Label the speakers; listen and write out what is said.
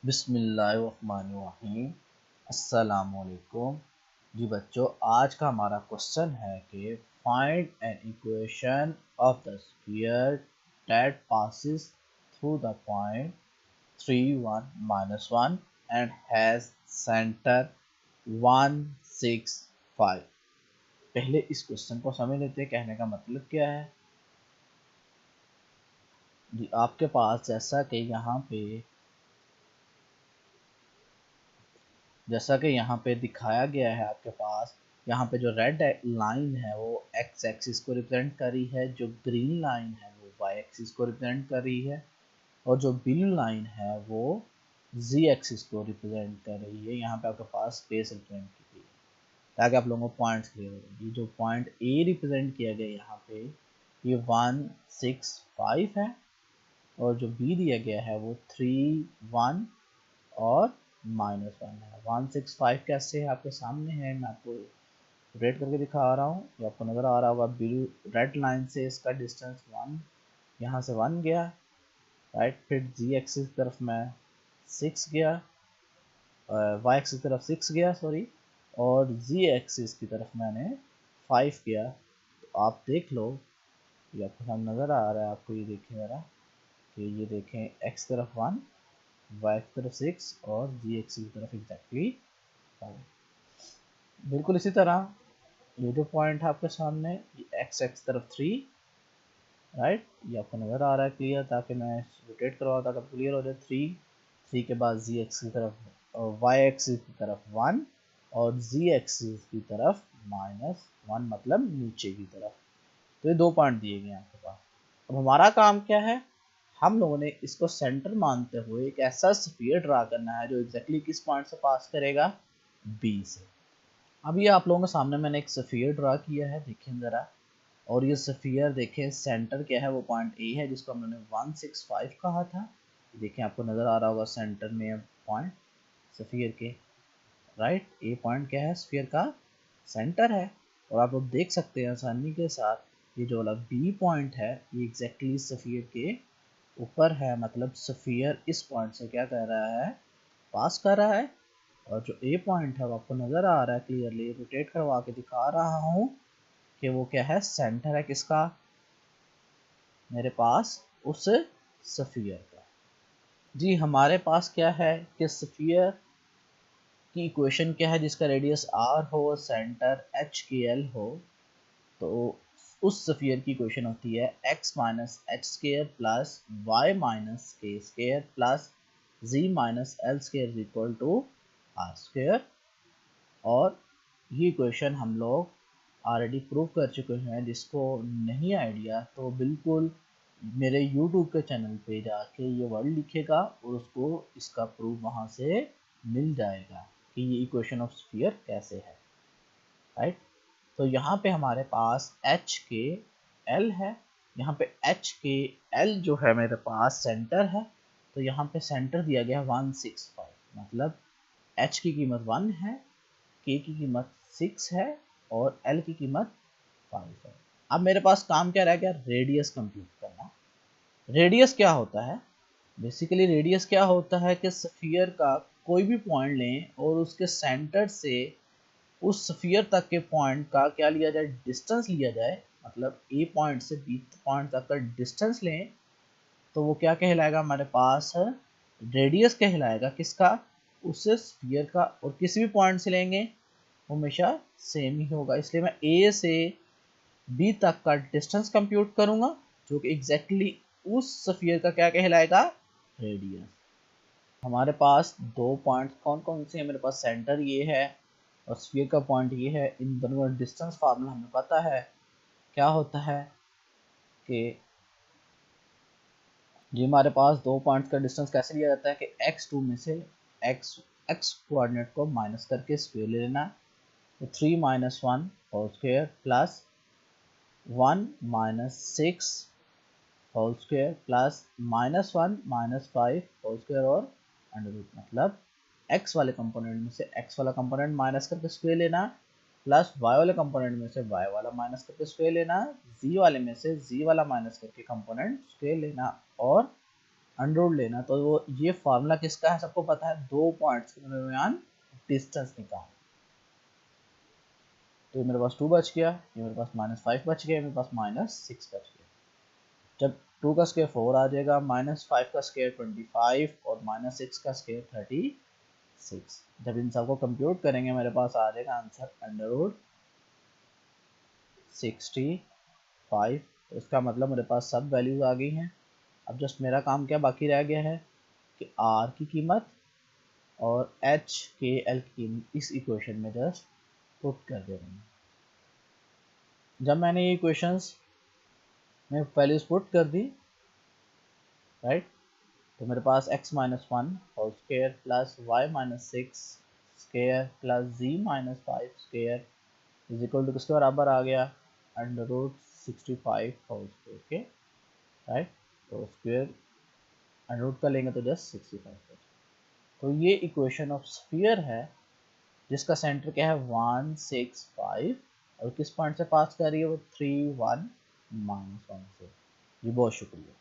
Speaker 1: बिस्मिल्लाहिर्रहमानिर्रहीम। अस्सलामुअलैकुम। जी बच्चों, आज का हमारा क्वेश्चन है कि find an equation of the sphere that passes through the point 3 1 -1 and has centre 1 6 5। पहले इस क्वेश्चन को समझ लेते हैं, कहने का मतलब क्या है। जी आपके पास जैसा कि यहाँ पे दिखाया गया है, आपके पास यहाँ पे जो रेड लाइन है वो एक्स एक्सिस को रिप्रेजेंट कर रही है, जो ग्रीन लाइन है वो वाई एक्सिस को रिप्रेजेंट कर रही है, और जो ब्लू लाइन है वो जी एक्सिस को रिप्रेजेंट कर रही है। यहाँ पे आपके पास स्पेस रिप्रेजेंट की गई है ताकि आप लोगों को पॉइंट्स क्लियर हो। ये जो पॉइंट ए रिप्रेजेंट किया गया यहाँ पे, ये 1 6 5 है, और जो बी दिया गया है वो 3 1 और -1 है। 1 6 5 कैसे है आपके सामने है, मैं आपको रेड करके दिखा रहा हूँ, ये आपको नज़र आ रहा होगा। ब्लू रेड लाइन से इसका डिस्टेंस 1, यहाँ से 1 गया, राइट। फिर जी एक्सिस की तरफ मैं 6 गया, वाई एक्सिस की तरफ 6 गया सॉरी, और जी एक्सिस की तरफ मैंने 5 गया। तो आप देख लो, ये आपको सामने नज़र आ रहा है, आपको ये देखें ज़रा कि ये देखें, एक्स तरफ 1, वाई की तरफ 6 और जी एक्सिस की तरफ एग्जैक्टली 5। बिल्कुल इसी तरह ये जो पॉइंट है आपके सामने, ये एक्स एक्स तरफ 3, राइट, ये आपको नज़र आ रहा है क्लियर, ताकि मैं रोटेट करवाऊँ ताकि क्लियर हो जाए। 3 के बाद जी एक्सिस की तरफ और वाई एक्सिस की तरफ 1 और जी एक्सिस की तरफ -1, मतलब नीचे की तरफ। तो ये 2 पॉइंट दिए गए हैं आपके पास। अब हमारा काम क्या है, हम लोगों ने इसको सेंटर मानते हुए एक ऐसा स्फीयर ड्रा करना है जो एग्जैक्टली किस पॉइंट से पास करेगा, बी से। अब ये आप लोगों के सामने मैंने एक स्फीयर ड्रा किया है, देखें ज़रा। और ये स्फीयर देखें, सेंटर क्या है, वो पॉइंट ए है जिसको हमने 1 6 5 कहा था। देखें आपको नज़र आ रहा होगा सेंटर में पॉइंट स्फीयर के, राइट। ए पॉइंट क्या है, स्फीयर का सेंटर है। और आप लोग देख सकते हैं आसानी के साथ, ये जो वाला बी पॉइंट है ये एग्जैक्टली स्फीयर के ऊपर है, मतलब स्फीयर इस पॉइंट से क्या कर रहा है, पास कर रहा है। और जो ए पॉइंट है वो आपको नज़र आ रहा है क्लियरली, रोटेट करवा के दिखा रहा हूँ कि वो क्या है, सेंटर है किसका, मेरे पास उस स्फीयर का। जी हमारे पास क्या है कि स्फीयर की इक्वेशन क्या है, जिसका रेडियस r हो, सेंटर एच के एल हो, तो उस स्फीयर की इक्वेशन होती है x minus H square plus Y minus K square plus z minus L square is equal to R square. और ये इक्वेशन हम लोग ऑलरेडी प्रूव कर चुके हैं। जिसको नहीं आइडिया तो बिल्कुल मेरे यूट्यूब के चैनल पे जाके ये वर्ड लिखेगा और उसको इसका प्रूफ वहाँ से मिल जाएगा कि ये इक्वेशन ऑफ स्फीयर कैसे है, राइट। तो यहाँ पे हमारे पास एच के एल है, यहाँ पे एच के एल जो है मेरे पास सेंटर है। तो यहाँ पे सेंटर दिया गया 1 6 5, मतलब एच की कीमत 1 है, के की कीमत 6 है और एल की कीमत 5 है। अब मेरे पास काम क्या रह गया, रेडियस कंप्यूट करना। रेडियस क्या होता है, बेसिकली रेडियस क्या होता है कि स्फीयर का कोई भी पॉइंट लें और उसके सेंटर से उस स्फीयर तक के पॉइंट का क्या लिया जाए, डिस्टेंस लिया जाए। मतलब ए पॉइंट से बी पॉइंट तक का डिस्टेंस लें तो वो क्या कहलाएगा, हमारे पास रेडियस कहलाएगा किसका, उस स्फीयर का। और किसी भी पॉइंट से लेंगे हमेशा सेम ही होगा, इसलिए मैं ए से बी तक का डिस्टेंस कंप्यूट करूंगा जो कि एग्जैक्टली उस स्फीयर का क्या कहलाएगा, रेडियस। हमारे पास 2 पॉइंट्स कौन कौन से हैं, मेरे पास सेंटर ये है और स्फीयर का पॉइंट ये है। इन दोनों का डिस्टेंस फार्मूला हमें पता है, क्या होता है कि जी हमारे पास 2 पॉइंट्स का डिस्टेंस कैसे लिया जाता है कि x2 में से x कोऑर्डिनेट को माइनस करके स्क्वायर ले लेना। तो 3 minus 1 whole square plus 1 minus 6 whole square plus -1 -5 whole square और अंडर रूट, मतलब x वाले कंपोनेंट में से x वाला कंपोनेंट माइनस करके स्क्वायर लेना, प्लस y वाले कंपोनेंट में से y वाला माइनस करके स्क्वायर लेना, z वाले में से z वाला माइनस करके कंपोनेंट स्क्वायर लेना और अंडर लेना, तो वो ये फार्मूला किसका है सबको पता है, दो पॉइंट्स के दरमियान डिस्टेंस निकालना। तो ये मेरे पास 2 बच गया, ये मेरे पास -5 बच गया, मेरे पास -6 बच गया। जब 2 का स्क्वायर 4 आ जाएगा, -5 का स्क्वायर 25 और -6 का स्क्वायर 36। जब इन सबको कंप्यूट करेंगे मेरे पास आ जाएगा आंसर √65। तो इसका मतलब मेरे पास सब वैल्यूज आ गई हैं। अब जस्ट मेरा काम क्या बाकी रह गया है कि आर की कीमत और एच के एल की कीमत इस इक्वेशन में जस्ट पुट कर दे रहे हैं। जब मैंने ये इक्वेशंस में वैल्यूज पुट कर दी, राइट, तो मेरे पास x-1 whole square plus y-6 square plus z-5 square is equal to किसके बराबर आ गया, √65 होल स्क्वायर के, राइट। तो स्क्वायर अंडर का लेंगे तो जस्ट 65। तो ये इक्वेशन ऑफ स्फीयर है जिसका सेंटर क्या है 165 और किस पॉइंट से पास कर रही है वो 3, 1, -1 से। जी बहुत शुक्रिया।